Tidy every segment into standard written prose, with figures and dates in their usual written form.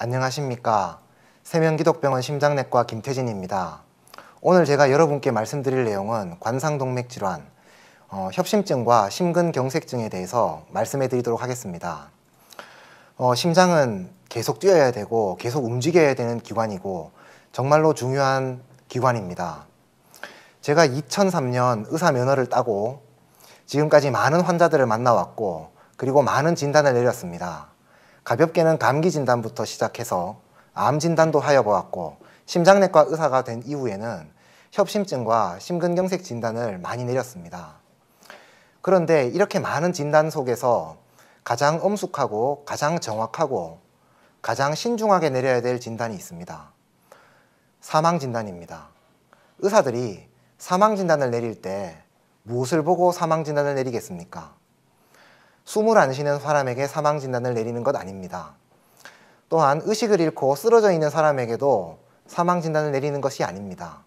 안녕하십니까. 세명기독병원 심장내과 김태진입니다. 오늘 제가 여러분께 말씀드릴 내용은 관상동맥질환, 협심증과 심근경색증에 대해서 말씀해 드리도록 하겠습니다. 심장은 계속 뛰어야 되고 계속 움직여야 되는 기관이고 정말로 중요한 기관입니다. 제가 2003년 의사 면허를 따고 지금까지 많은 환자들을 만나왔고 그리고 많은 진단을 내렸습니다. 가볍게는 감기 진단부터 시작해서 암 진단도 하여 보았고 심장내과 의사가 된 이후에는 협심증과 심근경색 진단을 많이 내렸습니다. 그런데 이렇게 많은 진단 속에서 가장 엄숙하고 가장 정확하고 가장 신중하게 내려야 될 진단이 있습니다. 사망 진단입니다. 의사들이 사망 진단을 내릴 때 무엇을 보고 사망 진단을 내리겠습니까? 숨을 안 쉬는 사람에게 사망 진단을 내리는 것 아닙니다. 또한 의식을 잃고 쓰러져 있는 사람에게도 사망 진단을 내리는 것이 아닙니다.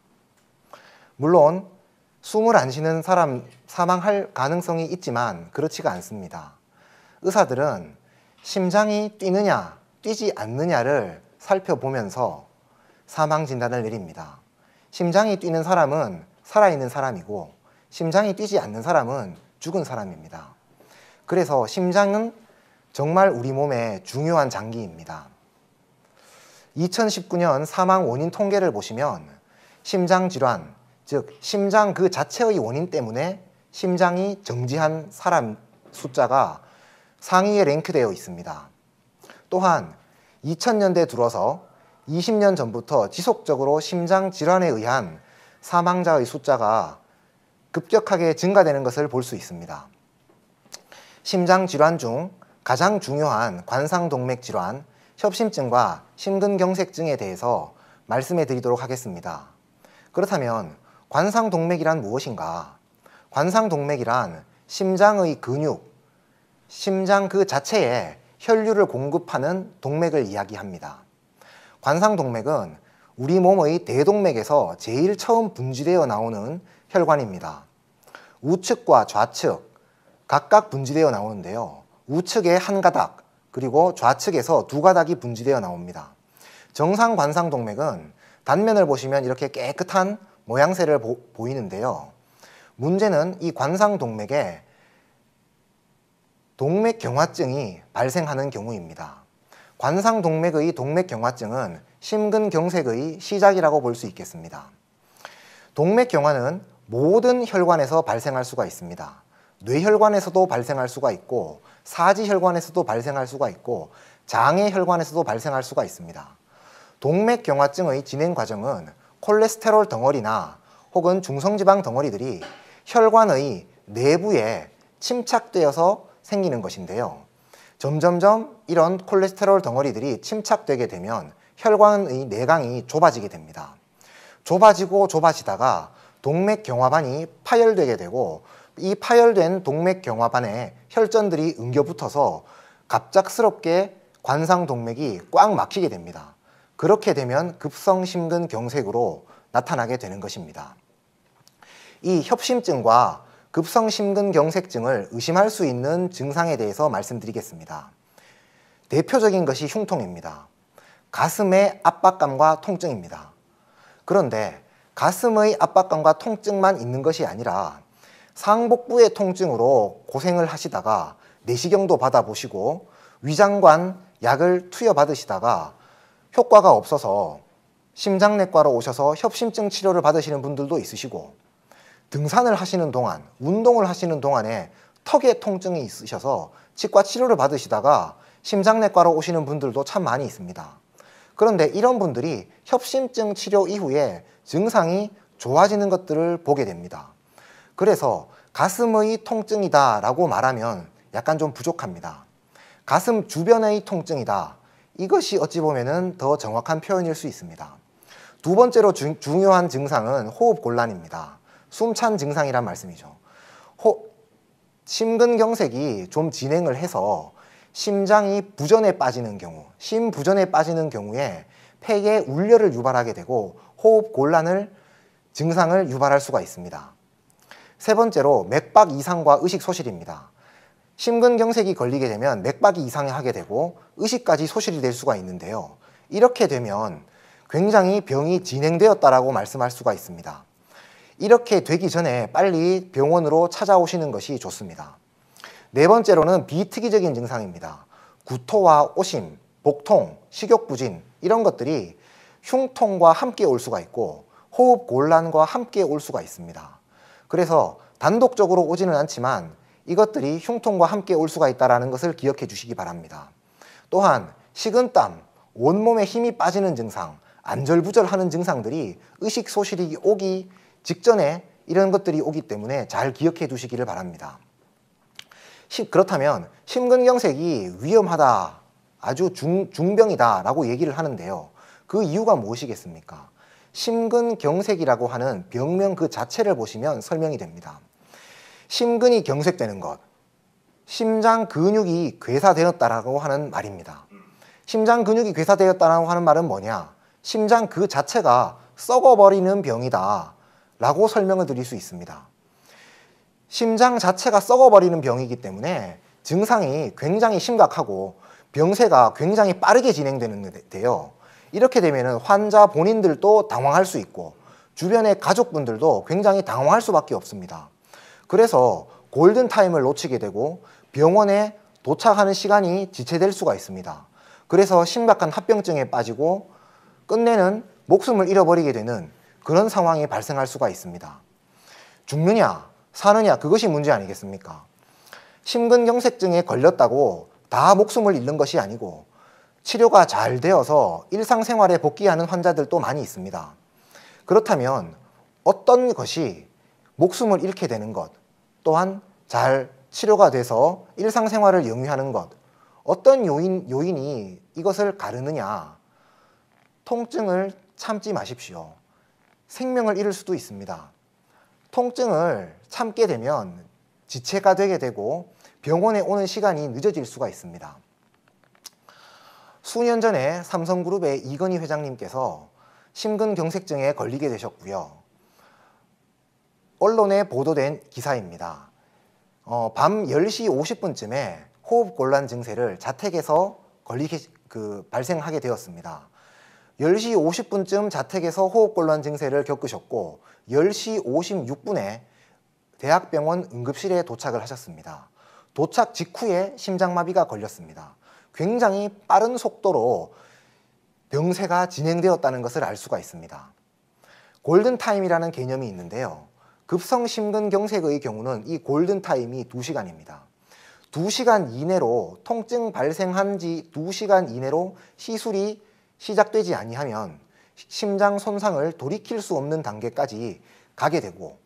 물론 숨을 안 쉬는 사람 사망할 가능성이 있지만 그렇지가 않습니다. 의사들은 심장이 뛰느냐 뛰지 않느냐를 살펴보면서 사망 진단을 내립니다. 심장이 뛰는 사람은 살아있는 사람이고 심장이 뛰지 않는 사람은 죽은 사람입니다. 그래서 심장은 정말 우리 몸의 중요한 장기입니다. 2019년 사망 원인 통계를 보시면 심장질환, 즉 심장 그 자체의 원인 때문에 심장이 정지한 사람 숫자가 상위에 랭크되어 있습니다. 또한 2000년대 들어서 20년 전부터 지속적으로 심장질환에 의한 사망자의 숫자가 급격하게 증가되는 것을 볼 수 있습니다. 심장질환 중 가장 중요한 관상동맥질환, 협심증과 심근경색증에 대해서 말씀해 드리도록 하겠습니다. 그렇다면 관상동맥이란 무엇인가? 관상동맥이란 심장의 근육, 심장 그 자체에 혈류를 공급하는 동맥을 이야기합니다. 관상동맥은 우리 몸의 대동맥에서 제일 처음 분지되어 나오는 혈관입니다. 우측과 좌측 각각 분지되어 나오는데요. 우측에 한 가닥, 그리고 좌측에서 두 가닥이 분지되어 나옵니다. 정상 관상동맥은 단면을 보시면 이렇게 깨끗한 모양새를 보이는데요. 문제는 이 관상동맥에 동맥경화증이 발생하는 경우입니다. 관상동맥의 동맥경화증은 심근경색의 시작이라고 볼 수 있겠습니다. 동맥경화는 모든 혈관에서 발생할 수가 있습니다. 뇌혈관에서도 발생할 수가 있고 사지혈관에서도 발생할 수가 있고 장애혈관에서도 발생할 수가 있습니다. 동맥경화증의 진행 과정은 콜레스테롤 덩어리나 혹은 중성지방 덩어리들이 혈관의 내부에 침착되어서 생기는 것인데요. 점점점 이런 콜레스테롤 덩어리들이 침착되게 되면 혈관의 내강이 좁아지게 됩니다. 좁아지고 좁아지다가 동맥경화반이 파열되게 되고 이 파열된 동맥경화반에 혈전들이 엉겨붙어서 갑작스럽게 관상동맥이 꽉 막히게 됩니다. 그렇게 되면 급성심근경색으로 나타나게 되는 것입니다. 이 협심증과 급성심근경색증을 의심할 수 있는 증상에 대해서 말씀드리겠습니다. 대표적인 것이 흉통입니다. 가슴의 압박감과 통증입니다. 그런데 가슴의 압박감과 통증만 있는 것이 아니라 상복부의 통증으로 고생을 하시다가 내시경도 받아보시고 위장관 약을 투여받으시다가 효과가 없어서 심장내과로 오셔서 협심증 치료를 받으시는 분들도 있으시고 등산을 하시는 동안, 운동을 하시는 동안에 턱에 통증이 있으셔서 치과 치료를 받으시다가 심장내과로 오시는 분들도 참 많이 있습니다. 그런데 이런 분들이 협심증 치료 이후에 증상이 좋아지는 것들을 보게 됩니다. 그래서 가슴의 통증이다 라고 말하면 약간 좀 부족합니다. 가슴 주변의 통증이다. 이것이 어찌 보면 더 정확한 표현일 수 있습니다. 두 번째로 중요한 증상은 호흡곤란입니다. 숨찬 증상이란 말씀이죠. 심근경색이 좀 진행을 해서 심장이 부전에 빠지는 경우, 심부전에 빠지는 경우에 폐에 울려를 유발하게 되고 호흡곤란을 증상을 유발할 수가 있습니다. 세 번째로 맥박 이상과 의식 소실입니다. 심근경색이 걸리게 되면 맥박이 이상하게 되고 의식까지 소실이 될 수가 있는데요. 이렇게 되면 굉장히 병이 진행되었다라고 말씀할 수가 있습니다. 이렇게 되기 전에 빨리 병원으로 찾아오시는 것이 좋습니다. 네 번째로는 비특이적인 증상입니다. 구토와 오심, 복통, 식욕부진 이런 것들이 흉통과 함께 올 수가 있고 호흡 곤란과 함께 올 수가 있습니다. 그래서 단독적으로 오지는 않지만 이것들이 흉통과 함께 올 수가 있다는 것을 기억해 주시기 바랍니다. 또한 식은땀, 온몸에 힘이 빠지는 증상, 안절부절하는 증상들이 의식소실이 오기 직전에 이런 것들이 오기 때문에 잘 기억해 두시기를 바랍니다. 그렇다면 심근경색이 위험하다, 아주 중병이다 라고 얘기를 하는데요. 그 이유가 무엇이겠습니까? 심근경색이라고 하는 병명 그 자체를 보시면 설명이 됩니다. 심근이 경색되는 것, 심장 근육이 괴사되었다라고 하는 말입니다. 심장 근육이 괴사되었다라고 하는 말은 뭐냐? 심장 그 자체가 썩어버리는 병이다 라고 설명을 드릴 수 있습니다. 심장 자체가 썩어버리는 병이기 때문에 증상이 굉장히 심각하고 병세가 굉장히 빠르게 진행되는데요. 이렇게 되면 환자 본인들도 당황할 수 있고 주변의 가족분들도 굉장히 당황할 수밖에 없습니다. 그래서 골든타임을 놓치게 되고 병원에 도착하는 시간이 지체될 수가 있습니다. 그래서 심각한 합병증에 빠지고 끝내는 목숨을 잃어버리게 되는 그런 상황이 발생할 수가 있습니다. 죽느냐 사느냐 그것이 문제 아니겠습니까? 심근경색증에 걸렸다고 다 목숨을 잃는 것이 아니고 치료가 잘 되어서 일상생활에 복귀하는 환자들도 많이 있습니다. 그렇다면 어떤 것이 목숨을 잃게 되는 것, 또한 잘 치료가 돼서 일상생활을 영위하는 것, 어떤 요인이 이것을 가르느냐? 통증을 참지 마십시오. 생명을 잃을 수도 있습니다. 통증을 참게 되면 지체가 되게 되고 병원에 오는 시간이 늦어질 수가 있습니다. 수년 전에 삼성그룹의 이건희 회장님께서 심근경색증에 걸리게 되셨고요. 언론에 보도된 기사입니다. 밤 10시 50분쯤에 호흡곤란 증세를 자택에서 발생하게 되었습니다. 10시 50분쯤 자택에서 호흡곤란 증세를 겪으셨고 10시 56분에 대학병원 응급실에 도착을 하셨습니다. 도착 직후에 심장마비가 걸렸습니다. 굉장히 빠른 속도로 병세가 진행되었다는 것을 알 수가 있습니다. 골든타임이라는 개념이 있는데요. 급성심근경색의 경우는 이 골든타임이 2시간입니다. 2시간 이내로 통증 발생한 지 2시간 이내로 시술이 시작되지 아니하면 심장 손상을 돌이킬 수 없는 단계까지 가게 되고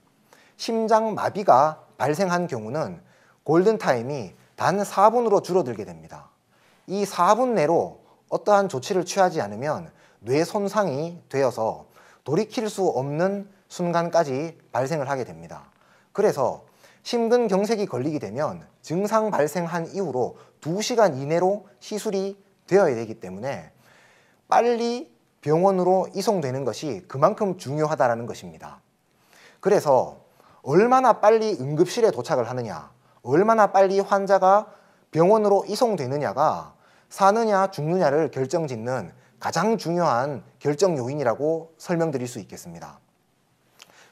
심장마비가 발생한 경우는 골든타임이 단 4분으로 줄어들게 됩니다. 이 4분 내로 어떠한 조치를 취하지 않으면 뇌 손상이 되어서 돌이킬 수 없는 순간까지 발생을 하게 됩니다. 그래서 심근경색이 걸리게 되면 증상 발생한 이후로 2시간 이내로 시술이 되어야 되기 때문에 빨리 병원으로 이송되는 것이 그만큼 중요하다는 것입니다. 그래서 얼마나 빨리 응급실에 도착을 하느냐, 얼마나 빨리 환자가 병원으로 이송되느냐가 사느냐 죽느냐를 결정짓는 가장 중요한 결정 요인이라고 설명드릴 수 있겠습니다.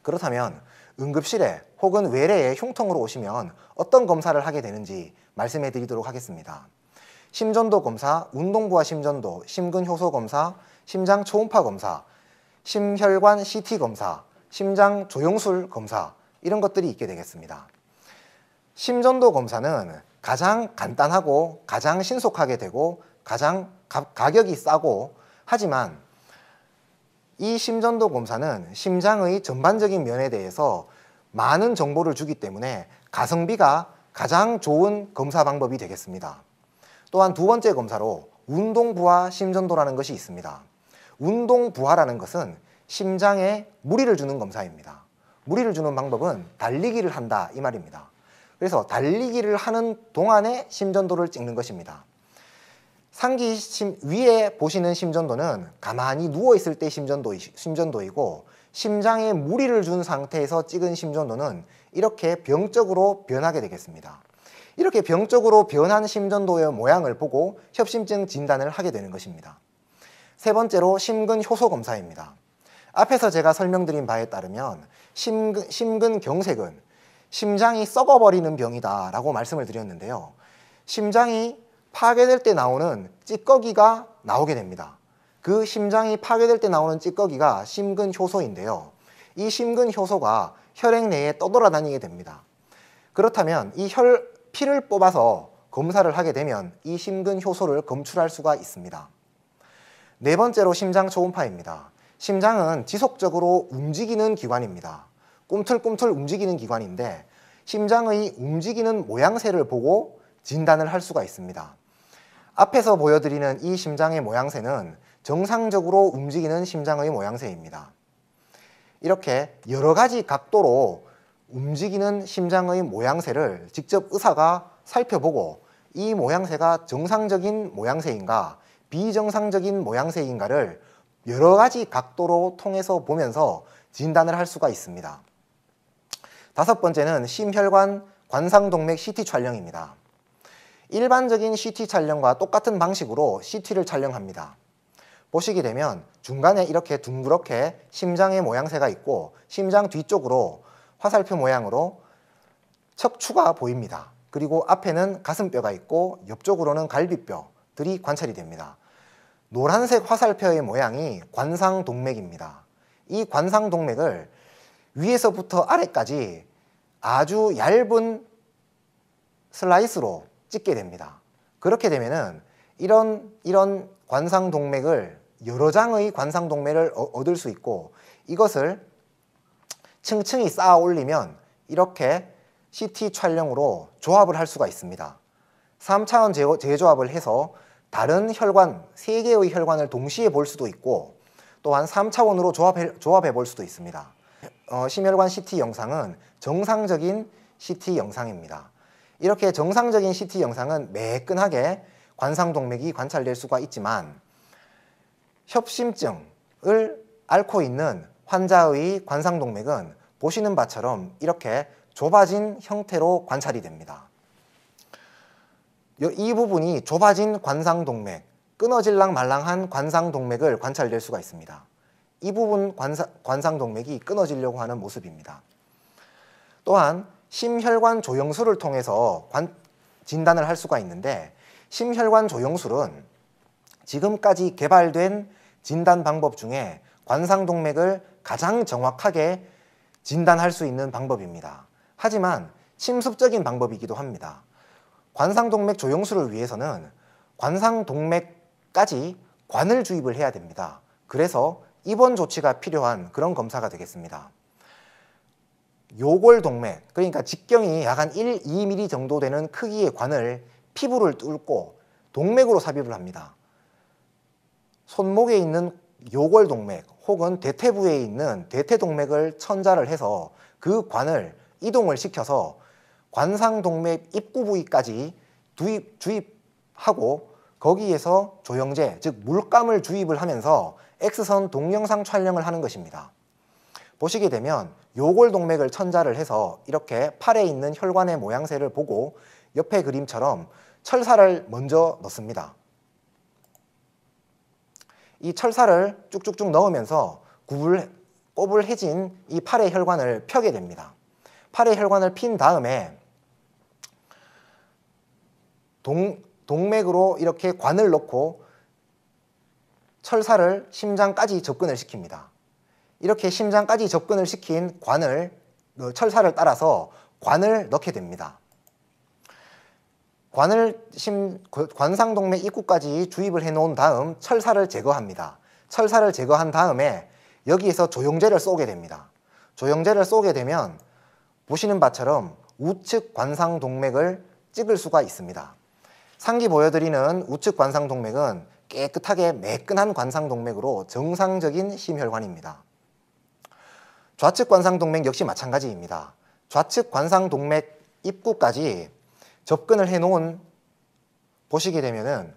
그렇다면 응급실에 혹은 외래에 흉통으로 오시면 어떤 검사를 하게 되는지 말씀해 드리도록 하겠습니다. 심전도 검사, 운동부하 심전도, 심근효소 검사, 심장 초음파 검사, 심혈관 CT 검사, 심장 조영술 검사 이런 것들이 있게 되겠습니다. 심전도 검사는 가장 간단하고 가장 신속하게 되고 가장 가격이 싸고 하지만 이 심전도 검사는 심장의 전반적인 면에 대해서 많은 정보를 주기 때문에 가성비가 가장 좋은 검사 방법이 되겠습니다. 또한 두 번째 검사로 운동부하 심전도라는 것이 있습니다. 운동부하라는 것은 심장에 무리를 주는 검사입니다. 무리를 주는 방법은 달리기를 한다 이 말입니다. 그래서 달리기를 하는 동안에 심전도를 찍는 것입니다. 상기 위에 보시는 심전도는 가만히 누워있을 때 심전도이고 심장에 무리를 준 상태에서 찍은 심전도는 이렇게 병적으로 변하게 되겠습니다. 이렇게 병적으로 변한 심전도의 모양을 보고 협심증 진단을 하게 되는 것입니다. 세 번째로 심근효소 검사입니다. 앞에서 제가 설명드린 바에 따르면 심근경색은 심장이 썩어버리는 병이다 라고 말씀을 드렸는데요. 심장이 파괴될 때 나오는 찌꺼기가 나오게 됩니다. 그 심장이 파괴될 때 나오는 찌꺼기가 심근효소인데요. 이 심근효소가 혈액 내에 떠돌아다니게 됩니다. 그렇다면 이 피를 뽑아서 검사를 하게 되면 이 심근효소를 검출할 수가 있습니다. 네 번째로 심장 초음파입니다. 심장은 지속적으로 움직이는 기관입니다. 꿈틀꿈틀 움직이는 기관인데 심장의 움직이는 모양새를 보고 진단을 할 수가 있습니다. 앞에서 보여드리는 이 심장의 모양새는 정상적으로 움직이는 심장의 모양새입니다. 이렇게 여러 가지 각도로 움직이는 심장의 모양새를 직접 의사가 살펴보고 이 모양새가 정상적인 모양새인가 비정상적인 모양새인가를 여러 가지 각도로 통해서 보면서 진단을 할 수가 있습니다. 다섯 번째는 심혈관 관상동맥 CT 촬영입니다. 일반적인 CT 촬영과 똑같은 방식으로 CT를 촬영합니다. 보시게 되면 중간에 이렇게 둥그렇게 심장의 모양새가 있고 심장 뒤쪽으로 화살표 모양으로 척추가 보입니다. 그리고 앞에는 가슴뼈가 있고 옆쪽으로는 갈비뼈들이 관찰이 됩니다. 노란색 화살표의 모양이 관상동맥입니다. 이 관상동맥을 위에서부터 아래까지 아주 얇은 슬라이스로 찍게 됩니다. 그렇게 되면은 이런 관상동맥을 여러 장의 관상동맥을 얻을 수 있고 이것을 층층이 쌓아 올리면 이렇게 CT 촬영으로 조합을 할 수가 있습니다. 3차원 재조합을 해서 다른 혈관, 3개의 혈관을 동시에 볼 수도 있고 또한 3차원으로 조합해 볼 수도 있습니다. 심혈관 CT 영상은 정상적인 CT 영상입니다. 이렇게 정상적인 CT 영상은 매끈하게 관상동맥이 관찰될 수가 있지만 협심증을 앓고 있는 환자의 관상동맥은 보시는 바처럼 이렇게 좁아진 형태로 관찰이 됩니다. 이 부분이 좁아진 관상동맥, 끊어질랑 말랑한 관상동맥을 관찰될 수가 있습니다. 이 부분 관상동맥이 끊어지려고 하는 모습입니다. 또한 심혈관 조영술을 통해서 진단을 할 수가 있는데 심혈관 조영술은 지금까지 개발된 진단 방법 중에 관상동맥을 가장 정확하게 진단할 수 있는 방법입니다. 하지만 침습적인 방법이기도 합니다. 관상동맥 조영술을 위해서는 관상동맥까지 관을 주입을 해야 됩니다. 그래서 입원 조치가 필요한 그런 검사가 되겠습니다. 요골동맥, 그러니까 직경이 약 한 1-2mm 정도 되는 크기의 관을 피부를 뚫고 동맥으로 삽입을 합니다. 손목에 있는 요골동맥 혹은 대퇴부에 있는 대퇴동맥을 천자를 해서 그 관을 이동을 시켜서 관상동맥 입구 부위까지 주입하고 거기에서 조영제, 즉 물감을 주입을 하면서 X선 동영상 촬영을 하는 것입니다. 보시게 되면 요골동맥을 천자를 해서 이렇게 팔에 있는 혈관의 모양새를 보고 옆에 그림처럼 철사를 먼저 넣습니다. 이 철사를 쭉쭉쭉 넣으면서 꼬불해진 이 팔의 혈관을 펴게 됩니다. 팔의 혈관을 핀 다음에 동맥으로 이렇게 관을 넣고 철사를 심장까지 접근을 시킵니다. 이렇게 심장까지 접근을 시킨 철사를 따라서 관을 넣게 됩니다. 관상동맥 입구까지 주입을 해 놓은 다음 철사를 제거합니다. 철사를 제거한 다음에 여기에서 조영제를 쏘게 됩니다. 조영제를 쏘게 되면 보시는 바처럼 우측 관상동맥을 찍을 수가 있습니다. 상기 보여드리는 우측 관상동맥은 깨끗하게 매끈한 관상동맥으로 정상적인 심혈관입니다. 좌측 관상동맥 역시 마찬가지입니다. 좌측 관상동맥 입구까지 접근을 해 놓은 보시게 되면은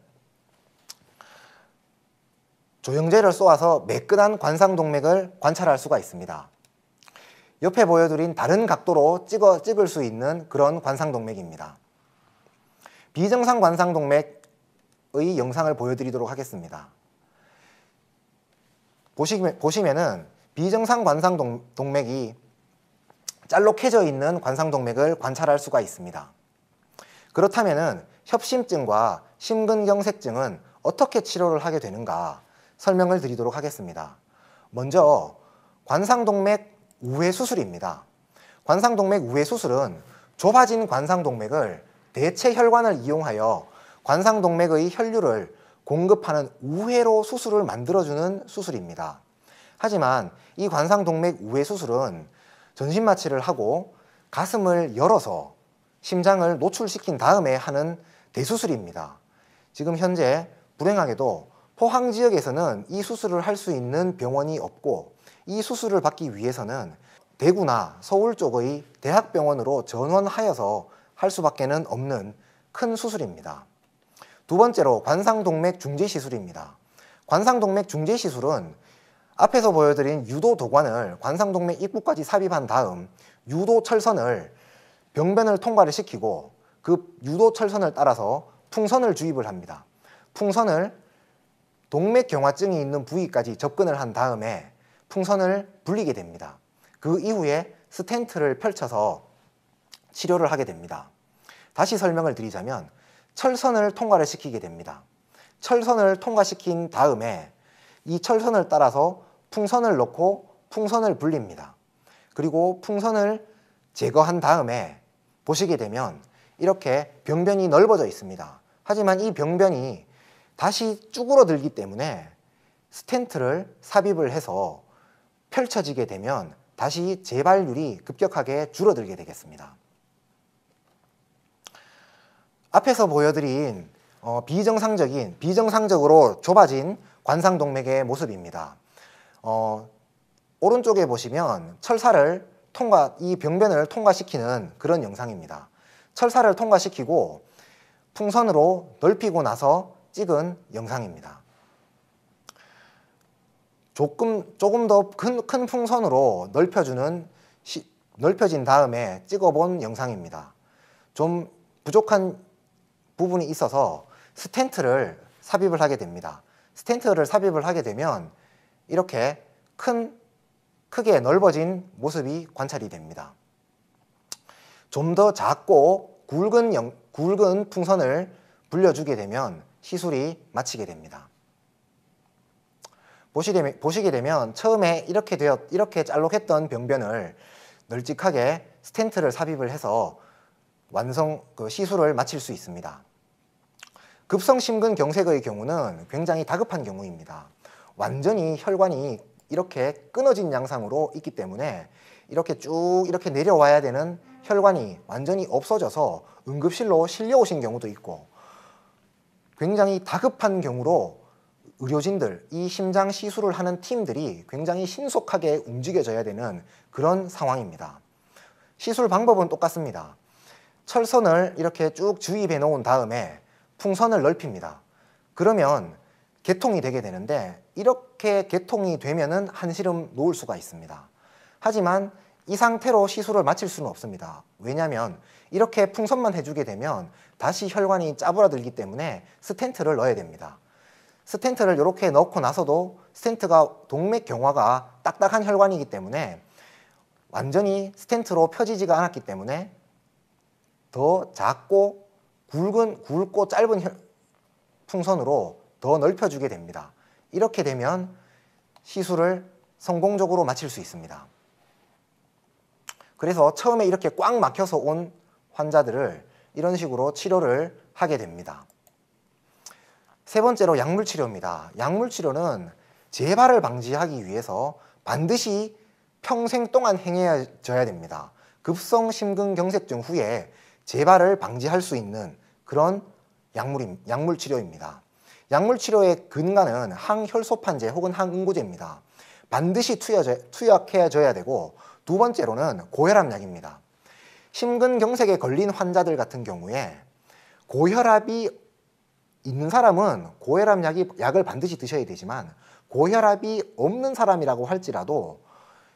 조영제를 쏘아서 매끈한 관상동맥을 관찰할 수가 있습니다. 옆에 보여드린 다른 각도로 찍을 수 있는 그런 관상동맥입니다. 비정상 관상동맥의 영상을 보여드리도록 하겠습니다. 보시면은 비정상 관상동맥이 짤록해져 있는 관상동맥을 관찰할 수가 있습니다. 그렇다면은 협심증과 심근경색증은 어떻게 치료를 하게 되는가 설명을 드리도록 하겠습니다. 먼저 관상동맥 우회 수술입니다. 관상동맥 우회 수술은 좁아진 관상동맥을 대체 혈관을 이용하여 관상동맥의 혈류를 공급하는 우회로 수술을 만들어주는 수술입니다. 하지만 이 관상동맥 우회 수술은 전신마취를 하고 가슴을 열어서 심장을 노출시킨 다음에 하는 대수술입니다. 지금 현재 불행하게도 포항 지역에서는 이 수술을 할 수 있는 병원이 없고 이 수술을 받기 위해서는 대구나 서울 쪽의 대학병원으로 전원하여서 할 수밖에 없는 큰 수술입니다. 두 번째로 관상동맥 중재시술입니다. 관상동맥 중재시술은 앞에서 보여드린 유도도관을 관상동맥 입구까지 삽입한 다음 유도철선을 병변을 통과를 시키고 그 유도철선을 따라서 풍선을 주입을 합니다. 풍선을 동맥경화증이 있는 부위까지 접근을 한 다음에 풍선을 불리게 됩니다. 그 이후에 스텐트를 펼쳐서 치료를 하게 됩니다. 다시 설명을 드리자면 철선을 통과를 시키게 됩니다. 철선을 통과시킨 다음에 이 철선을 따라서 풍선을 넣고 풍선을 불립니다. 그리고 풍선을 제거한 다음에 보시게 되면 이렇게 병변이 넓어져 있습니다. 하지만 이 병변이 다시 쭈그러들기 때문에 스텐트를 삽입을 해서 펼쳐지게 되면 다시 재발률이 급격하게 줄어들게 되겠습니다. 앞에서 보여드린 비정상적으로 좁아진 관상동맥의 모습입니다. 오른쪽에 보시면 철사를 이 병변을 통과시키는 그런 영상입니다. 철사를 통과시키고 풍선으로 넓히고 나서 찍은 영상입니다. 조금 더 큰 풍선으로 넓혀진 다음에 찍어본 영상입니다. 좀 부족한 부분이 있어서 스텐트를 삽입을 하게 됩니다. 스텐트를 삽입을 하게 되면 이렇게 크게 넓어진 모습이 관찰이 됩니다. 좀 더 작고 굵은 풍선을 불려주게 되면 시술이 마치게 됩니다. 보시게 되면 처음에 이렇게 짤록했던 병변을 널찍하게 스텐트를 삽입을 해서 시술을 마칠 수 있습니다. 급성 심근경색의 경우는 굉장히 다급한 경우입니다. 완전히 혈관이 이렇게 끊어진 양상으로 있기 때문에 이렇게 내려와야 되는 혈관이 완전히 없어져서 응급실로 실려오신 경우도 있고, 굉장히 다급한 경우로 의료진들, 이 심장 시술을 하는 팀들이 굉장히 신속하게 움직여져야 되는 그런 상황입니다. 시술 방법은 똑같습니다. 철선을 이렇게 쭉 주입해 놓은 다음에 풍선을 넓힙니다. 그러면 개통이 되게 되는데, 이렇게 개통이 되면은 한시름 놓을 수가 있습니다. 하지만 이 상태로 시술을 마칠 수는 없습니다. 왜냐하면 이렇게 풍선만 해주게 되면 다시 혈관이 짜부라들기 때문에 스텐트를 넣어야 됩니다. 스텐트를 이렇게 넣고 나서도 스텐트가 동맥경화가 딱딱한 혈관이기 때문에 완전히 스텐트로 펴지지가 않았기 때문에 더 작고 굵고 짧은 풍선으로 더 넓혀주게 됩니다. 이렇게 되면 시술을 성공적으로 마칠 수 있습니다. 그래서 처음에 이렇게 꽉 막혀서 온 환자들을 이런 식으로 치료를 하게 됩니다. 세 번째로 약물치료입니다. 약물치료는 재발을 방지하기 위해서 반드시 평생 동안 행해져야 됩니다. 급성 심근경색증 후에 재발을 방지할 수 있는 그런 약물치료입니다. 약물치료의 근간은 항혈소판제 혹은 항응고제입니다. 반드시 투약해줘야 되고, 두 번째로는 고혈압약입니다. 심근경색에 걸린 환자들 같은 경우에 고혈압이 있는 사람은 약을 반드시 드셔야 되지만, 고혈압이 없는 사람이라고 할지라도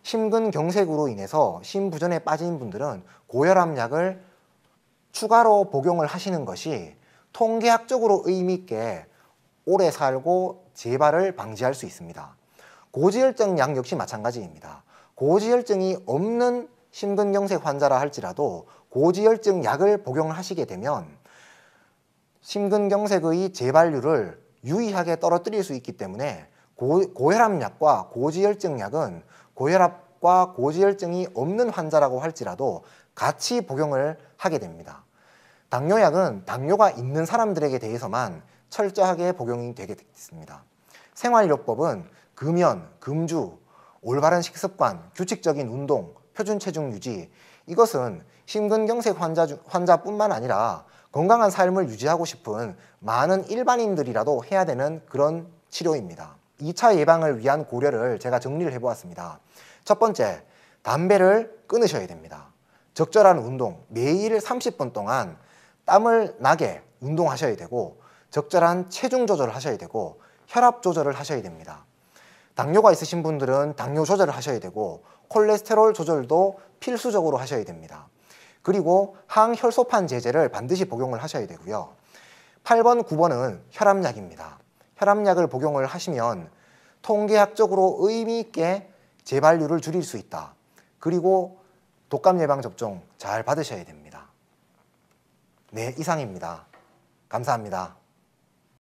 심근경색으로 인해서 심부전에 빠진 분들은 고혈압약을 추가로 복용을 하시는 것이 통계학적으로 의미 있게 오래 살고 재발을 방지할 수 있습니다. 고지혈증 약 역시 마찬가지입니다. 고지혈증이 없는 심근경색 환자라 할지라도 고지혈증 약을 복용하시게 되면 심근경색의 재발률을 유의하게 떨어뜨릴 수 있기 때문에 고혈압약과 고지혈증 약은 고혈압과 고지혈증이 없는 환자라고 할지라도 같이 복용을 하게 됩니다. 당뇨약은 당뇨가 있는 사람들에게 대해서만 철저하게 복용이 되게 있습니다. 생활요법은 금연, 금주, 올바른 식습관, 규칙적인 운동, 표준 체중 유지, 이것은 심근경색 환자뿐만 아니라 건강한 삶을 유지하고 싶은 많은 일반인들이라도 해야 되는 그런 치료입니다. 2차 예방을 위한 고려를 제가 정리를 해보았습니다. 첫 번째, 담배를 끊으셔야 됩니다. 적절한 운동, 매일 30분 동안 땀을 나게 운동하셔야 되고 적절한 체중 조절을 하셔야 되고 혈압 조절을 하셔야 됩니다. 당뇨가 있으신 분들은 당뇨 조절을 하셔야 되고 콜레스테롤 조절도 필수적으로 하셔야 됩니다. 그리고 항혈소판 제제를 반드시 복용을 하셔야 되고요. 8번, 9번은 혈압약입니다. 혈압약을 복용을 하시면 통계학적으로 의미 있게 재발률을 줄일 수 있다. 그리고 독감 예방 접종 잘 받으셔야 됩니다. 네, 이상입니다. 감사합니다.